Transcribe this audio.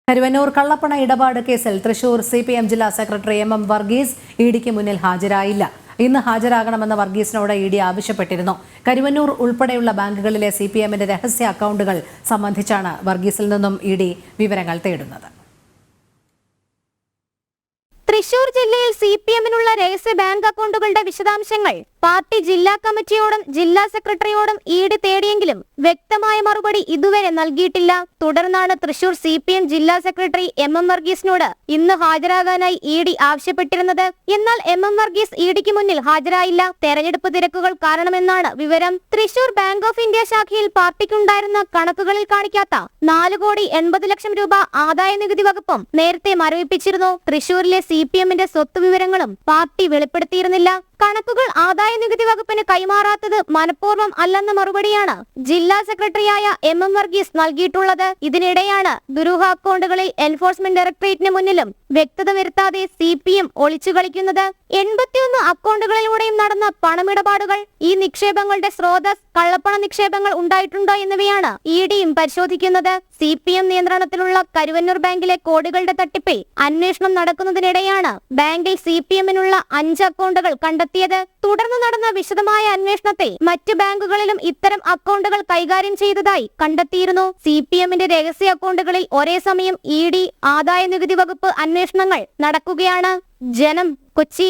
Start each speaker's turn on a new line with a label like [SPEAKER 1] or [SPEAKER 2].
[SPEAKER 1] കരുവന്നൂർ കള്ളപ്പണ ഇടപാട് കേസിൽ തൃശൂർ CPM ജില്ലാ സെക്രട്ടറി MM വർഗീസ് ഇഡിക്ക് മുന്നിൽ ഹാജരായില്ല. ഇന്ന് ഹാജരാകണമെന്ന് വർഗീസിനോട് ഇഡി ആവശ്യപ്പെട്ടിരുന്നു. കരുവന്നൂർ ഉൾപ്പെടെയുള്ള ബാങ്കുകളിലെ CPMന്റെ രഹസ്യ അക്കൗണ്ടുകൾ സംബന്ധിച്ചാണ് വർഗീസിൽ നിന്നും ഇഡി വിവരങ്ങൾ തേടുന്നത്.
[SPEAKER 2] തൃശൂർ ജില്ലയിൽ CPMനുള്ള രഹസ്യ ബാങ്ക് അക്കൗണ്ടുകളുടെ വിശദാംശങ്ങൾ പാർട്ടി ജില്ലാ കമ്മിറ്റിയോടും ജില്ലാ സെക്രട്ടറിയോടും ഇഡി തേടിയെങ്കിലും വ്യക്തമായ മറുപടി ഇതുവരെ നൽകിയിട്ടില്ല. തുടർന്നാണ് തൃശൂർ CPM ജില്ലാ സെക്രട്ടറി MM വർഗീസിനോട് ഇന്ന് ഹാജരാകാനായി ഇഡി ആവശ്യപ്പെട്ടിരുന്നത്. എന്നാൽ MM വർഗീസ് ഇഡിക്ക് മുന്നിൽ ഹാജരായില്ല. തെരഞ്ഞെടുപ്പ് തിരക്കുകൾ കാരണമെന്നാണ് വിവരം. തൃശൂർ ബാങ്ക് ഓഫ് ഇന്ത്യ ശാഖയിൽ പാർട്ടിക്കുണ്ടായിരുന്ന കണക്കുകളിൽ കാണിക്കാത്ത 4,80,00,000 രൂപ ആദായ നികുതി വകുപ്പും നേരത്തെ മരവിപ്പിച്ചിരുന്നു. തൃശൂരിലെ CPMന്റെ സ്വത്ത് വിവരങ്ങളും പാർട്ടി വെളിപ്പെടുത്തിയിരുന്നില്ല. കണക്കുകൾ ആദായ നികുതി വകുപ്പിന് കൈമാറാത്തത് മനഃപൂർവ്വം അല്ലെന്ന മറുപടിയാണ് ജില്ലാ സെക്രട്ടറിയായ MM വർഗീസ് നൽകിയിട്ടുള്ളത്. ഇതിനിടെയാണ് ദുരൂഹ അക്കൗണ്ടുകളിൽ എൻഫോഴ്സ്മെന്റ് ഡയറക്ടറേറ്റിന് മുന്നിലും വ്യക്തത വരുത്താതെ CPM ഒളിച്ചു കളിക്കുന്നത്. 81 അക്കൗണ്ടുകളിലൂടെയും നടന്ന പണമിടപാടുകൾ, ഈ നിക്ഷേപങ്ങളുടെ സ്രോതസ്, കള്ളപ്പണ നിക്ഷേപങ്ങൾ ഉണ്ടായിട്ടുണ്ടോ എന്നിവയാണ് ഇഡിയും പരിശോധിക്കുന്നത്. CPM നിയന്ത്രണത്തിലുള്ള കരുവന്നൂർ ബാങ്കിലെ കോടികളുടെ തട്ടിപ്പിൽ അന്വേഷണം നടക്കുന്നതിനിടെയാണ് ബാങ്കിൽ CPMനുള്ള 5 അക്കൗണ്ടുകൾ കണ്ടെത്തിയത്. തുടർന്ന് നടന്ന വിശദമായ അന്വേഷണത്തിൽ മറ്റു ബാങ്കുകളിലും ഇത്തരം അക്കൗണ്ടുകൾ കൈകാര്യം ചെയ്തതായി കണ്ടെത്തിയിരുന്നു. CPMന്റെ രഹസ്യ അക്കൗണ്ടുകളിൽ ഒരേ സമയം ഇഡി, ആദായ നികുതി വകുപ്പ് അന്വേഷണങ്ങൾ നടക്കുകയാണ്. ജനം, കൊച്ചി.